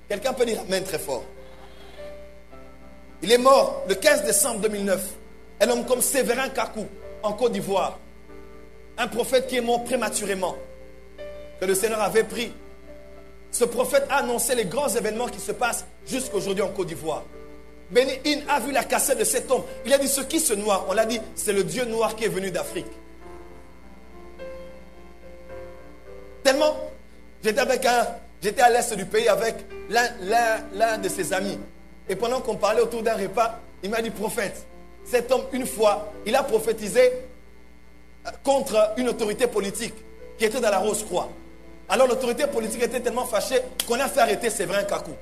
Quelqu'un peut dire amen très fort. Il est mort le 15 décembre 2009. Un homme comme Séverin Kakou, en Côte d'Ivoire. Un prophète qui est mort prématurément, que le Seigneur avait pris. Ce prophète a annoncé les grands événements qui se passent jusqu'aujourd'hui en Côte d'Ivoire. Benny Hinn a vu la cassette de cet homme. Il a dit, ce qui se noie, on l'a dit, c'est le Dieu noir qui est venu d'Afrique. Tellement, j'étais à l'est du pays avec l'un de ses amis. Et pendant qu'on parlait autour d'un repas, il m'a dit, prophète, cet homme, une fois, il a prophétisé contre une autorité politique qui était dans la Rose-Croix. Alors l'autorité politique était tellement fâchée qu'on a fait arrêter Séverin Kakou.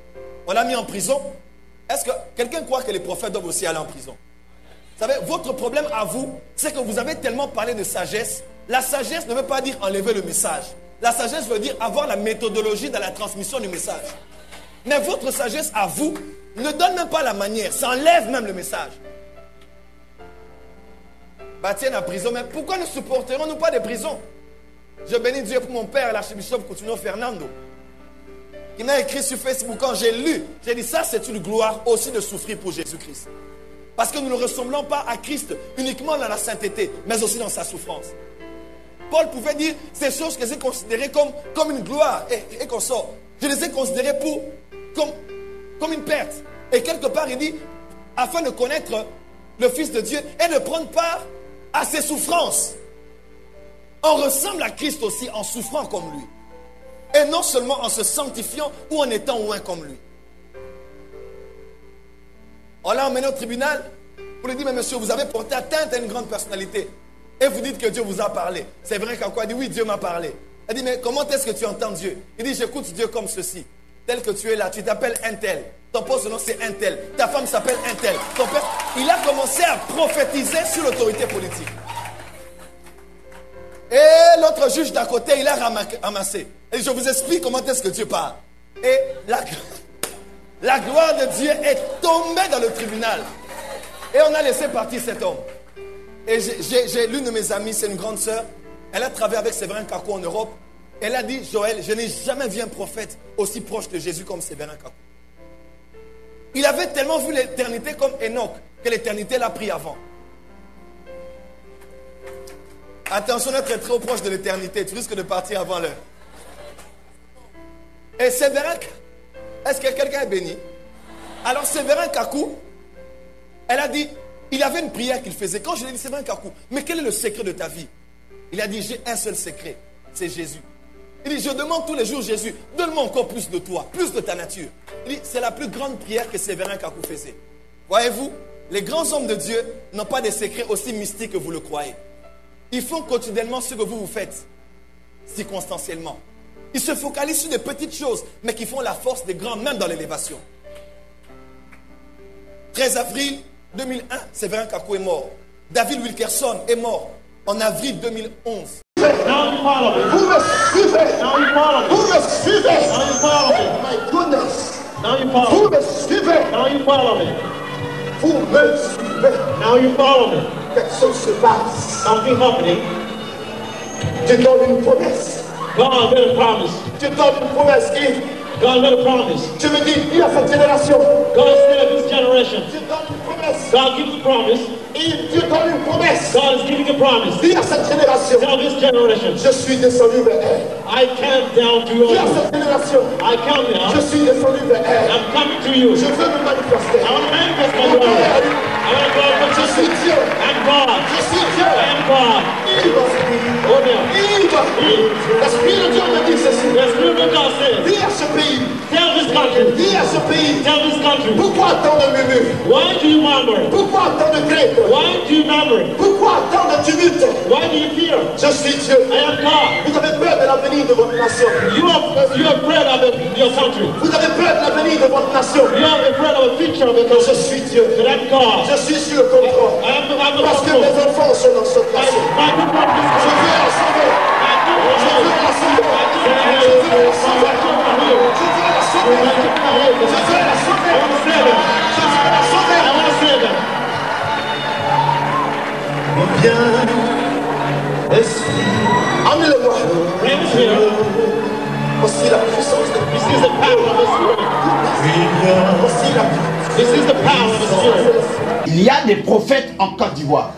On l'a mis en prison. Est-ce que quelqu'un croit que les prophètes doivent aussi aller en prison? Vous savez, votre problème à vous, c'est que vous avez tellement parlé de sagesse. La sagesse ne veut pas dire enlever le message. La sagesse veut dire avoir la méthodologie dans la transmission du message. Mais votre sagesse à vous ne donne même pas la manière. Ça enlève même le message. Tiens, en prison, mais pourquoi ne supporterons-nous pas des prisons? Je bénis Dieu pour mon père, l'archibishop Coutinho Fernando, qui m'a écrit sur Facebook. Quand j'ai lu, j'ai dit, ça c'est une gloire aussi de souffrir pour Jésus-Christ. Parce que nous ne ressemblons pas à Christ uniquement dans la sainteté, mais aussi dans sa souffrance. Paul pouvait dire ces choses que j'ai considérées comme une gloire et qu'on sort. Je les ai considérées comme une perte. Et quelque part, il dit, afin de connaître le Fils de Dieu et de prendre part à ses souffrances. On ressemble à Christ aussi en souffrant comme lui. Et non seulement en se sanctifiant ou en étant loin comme lui. On l'a emmené au tribunal pour lui dire, mais monsieur, vous avez porté atteinte à une grande personnalité. Et vous dites que Dieu vous a parlé. C'est vrai qu'en quoi? Il dit, oui, Dieu m'a parlé. Elle dit, mais comment est-ce que tu entends Dieu? Il dit, j'écoute Dieu comme ceci. Tel que tu es là, tu t'appelles un tel. Ton poste de nom c'est un tel. Ta femme s'appelle un tel. Ton père, il a commencé à prophétiser sur l'autorité politique. Et l'autre juge d'à côté, il a ramassé. Et je vous explique comment est-ce que Dieu parle. Et la gloire de Dieu est tombée dans le tribunal. Et on a laissé partir cet homme. Et j'ai l'une de mes amies, c'est une grande sœur. Elle a travaillé avec Séverin Kakou en Europe. Elle a dit, Joël, je n'ai jamais vu un prophète aussi proche de Jésus comme Séverin Kakou. Il avait tellement vu l'éternité comme Enoch que l'éternité l'a pris avant. Attention d'être très proche de l'éternité, tu risques de partir avant l'heure. Et Séverin, est-ce que quelqu'un est béni? Alors Séverin Kakou, elle a dit, il avait une prière qu'il faisait. Quand je lui ai dit, Séverin Kakou, mais quel est le secret de ta vie? Il a dit, j'ai un seul secret, c'est Jésus. Il dit, je demande tous les jours, Jésus, donne-moi encore plus de toi, plus de ta nature. Il dit, c'est la plus grande prière que Séverin Kakou faisait. Voyez-vous, les grands hommes de Dieu n'ont pas des secrets aussi mystiques que vous le croyez. Ils font quotidiennement ce que vous faites, circonstanciellement. Ils se focalisent sur des petites choses, mais qui font la force des grands, même dans l'élévation. 13 avril 2001, Séverin Kakou est mort. David Wilkerson est mort en avril 2011. Vous me suivez. Vous me suivez. My goodness. Vous me suivez. Vous me suivez. Now you follow me. Quelque chose se passe. Something happening. Tu donnes une promesse. God made a promise. Tu donnes une promesse qui. God made a promise. Tu me dis, il y a cette génération. God said this generation. Tu donnes une promesse. God gives a promise. Dieu donne une promesse. God is giving a promise. Dis à cette génération. Tell this generation. Je suis descendu vers elle. I count down to you. Dis à cette génération. I count down. Je suis descendu vers elle. I'm coming to you. Je veux me manifester. I want to manifest my glory. I want to go for Je suis Dieu. I'm God. Je suis Dieu. I am God. Il va se dire. Oh no. Il va se dire. L'Esprit de Dieu me dit ceci. The Spirit of God says. Dis à ce pays. Tell this country. Dis à ce pays. Tell this country. Pourquoi tant de murmures? Why do you murmur? Pourquoi tant de crainte? Why do you murmur? Pourquoi tant de tumulte? Why do you fear? Je suis Dieu. I am God. Vous avez peur de l'avenir de votre nation. You are afraid of your country. Vous avez peur de l'avenir de votre nation. You are afraid of the future of the country. Je suis Dieu. But I'm God. Je suis sur le contrôle. I'm the Parce que control. mes enfants sont dans cette nation. My people are Je veux la sauver. Je veux la sauver. Je veux la sauver. Je veux la sauver. Je veux la sauver. Je veux la sauver. Bien, esprit, amenez-le-moi. Bring us here. Au Voici la puissance de This is the power of the Spirit. Voici la puissance. This is the power of the Spirit. Il y a des prophètes en Côte d'Ivoire.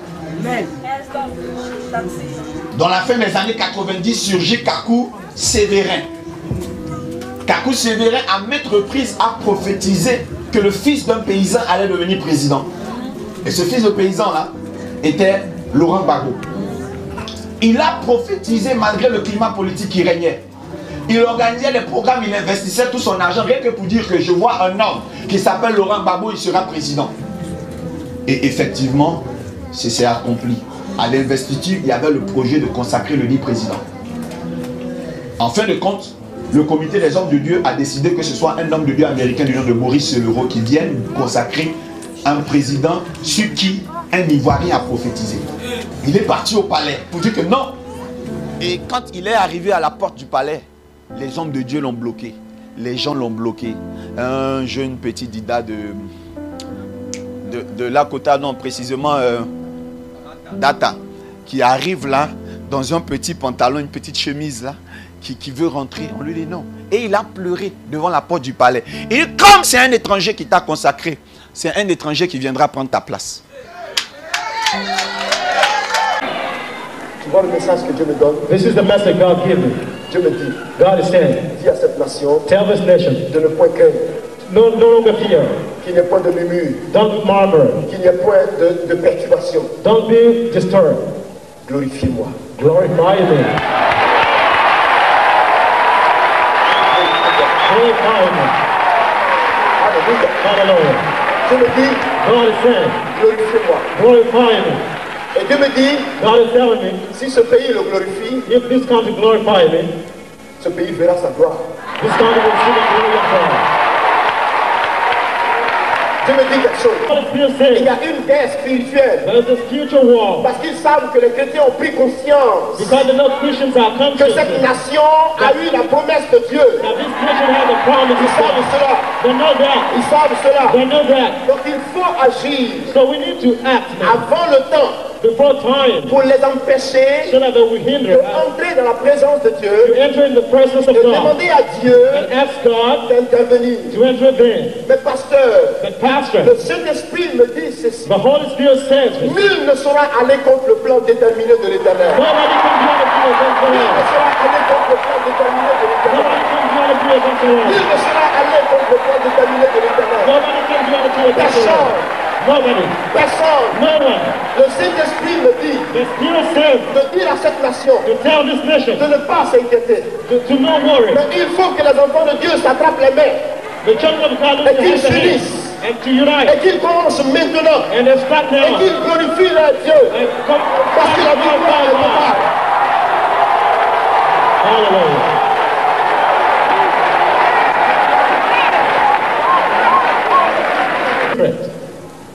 Dans la fin des années 90, surgit Kakou Sévérin. Kakou Sévérin, à maintes reprises, a prophétisé que le fils d'un paysan allait devenir président. Et ce fils de paysan-là était Laurent Gbagbo. Il a prophétisé malgré le climat politique qui régnait. Il organisait des programmes, il investissait tout son argent, rien que pour dire que je vois un homme qui s'appelle Laurent Gbagbo, il sera président. Et effectivement, c'est accompli. À l'investiture, il y avait le projet de consacrer le dit président. En fin de compte, le comité des hommes de Dieu a décidé que ce soit un homme de Dieu américain du nom de Maurice Severo qui vienne consacrer un président sur qui un Ivoirien a prophétisé. Il est parti au palais pour dire que non. Et quand il est arrivé à la porte du palais, les hommes de Dieu l'ont bloqué. Les gens l'ont bloqué. Un jeune petit Dida de Lakota, non précisément Data, qui arrive là dans un petit pantalon, une petite chemise là, qui veut rentrer. On lui dit non. Et il a pleuré devant la porte du palais. Et comme c'est un étranger qui t'a consacré, c'est un étranger qui viendra prendre ta place. Tu vois le message que Dieu me donne. This is the message God gave me. Dieu me dit, God is saying, dis à cette nation tell this nation, de ne point craindre, no longer fear. qu'il n'y ait point de murmure, Don't murmur. qu'il n'y ait point de perturbation. Don't be disturbed. Glorifiez-moi. Glorify me. Glorify me. Alléluia. Hallelujah. Dieu me dit, God is saying, glorifiez-moi. glorify me. Et Dieu me dit, God is telling me, si ce pays le glorifie, if this country glorify me, ce pays verra sa gloire. this country will see the glory of God. Dieu me dit quelque chose. God is still Il saying, y a une guerre spirituelle. there's this future war. Parce qu'ils savent que les chrétiens ont pris conscience Because the no Christians are que cette conscious nation a eu la promesse de Dieu. that this nation has a promise Ils of savent God. cela. They know that. Ils savent cela. They know that. Donc il faut agir So we need to act now avant le temps before time pour les empêcher so that they will hinder us d'entrer dans la présence de to Dieu enter in the presence of et God demander à Dieu and ask God d'intervenir. to intervene. Mais pasteur, But Pastor, le Saint-Esprit me dit ceci. the Holy Spirit says, Nul ne saura aller contre le plan déterminé de l'Éternel. nobody can do anything against the Nul Lord. ne saura aller contre le plan déterminé de l'Éternel. Nobody can do anything against the Lord. Nul ne saura aller contre le plan déterminé de l'Éternel. Nobody can do anything against the Lord. Nobody. Personne. No one. Le Saint-Esprit me dit The Spirit says de dire à cette nation to tell this nation de ne pas s'inquiéter. to no worry. Mais il faut que les enfants de Dieu s'attrapent les mains The children of God et need to qu'ils have the hands s'unissent and to unite et qu'ils commencent maintenant and they start et now. qu'ils glorifient leur Dieu And come parce que la victoire est totale. Hallelujah.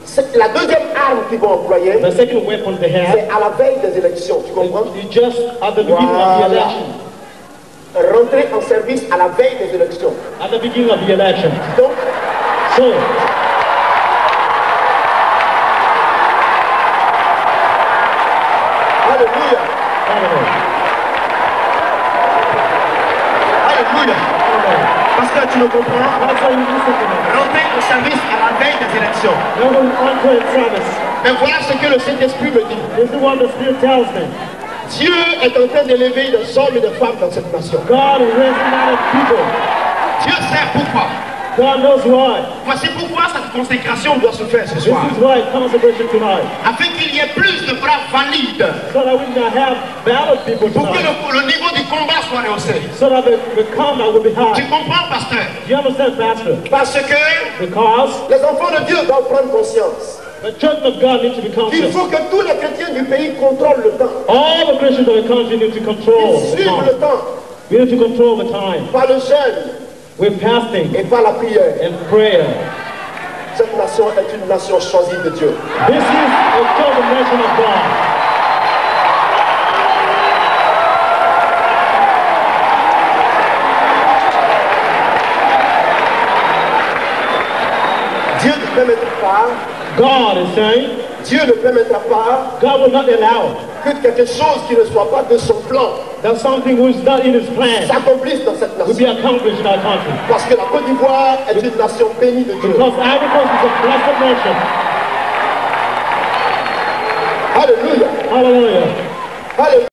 C'est la deuxième arme qu'ils vont employer, The second weapon they have c'est à la veille des élections. Tu comprends? is just at the beginning of the Voilà. election. Rentrer en service à la veille des élections. At the beginning of the election. Donc, So, alléluia, hallelujah. alléluia. Parce que tu me comprends, That's why you listen to me. rentrer en service à la veille des élections. No one enter in service. Mais voilà ce que le Saint-Esprit me dit. This is what the Spirit tells me. Dieu est en train d'élever des hommes et des femmes dans cette nation. God is raising out of people. Dieu sait pourquoi. God knows why. Voici pourquoi cette consécration doit se faire ce This soir. is why consecration tonight. Afin qu'il y ait plus de bras valides. So that we can have valid people Pour que tonight. le niveau du combat soit rehaussé. So that the combat will be Tu high. comprends, pasteur? You understand, Pastor? Parce que Because les enfants de Dieu doivent prendre conscience the children of God need to be qu'il conscious. faut que tous les chrétiens du pays contrôlent le temps. All the Christians of the country need to control Ils the suivent le time. temps We need to control the time. par le jeûne With fasting et par la prière. and prayer. Cette nation est une nation choisie de Dieu. This is a chosen nation of God. Dieu ne permettra pas, God is saying Dieu ne permettra pas God will not allow que quelque chose qui ne soit pas de son plan that something which is not in his plan s'accomplisse dans cette will be nation. accomplished in our country. Parce que la Côte d'Ivoire est une nation bénie de Dieu. Because Ivory Coast is a blessed nation. Alléluia. Hallelujah. Alléluia.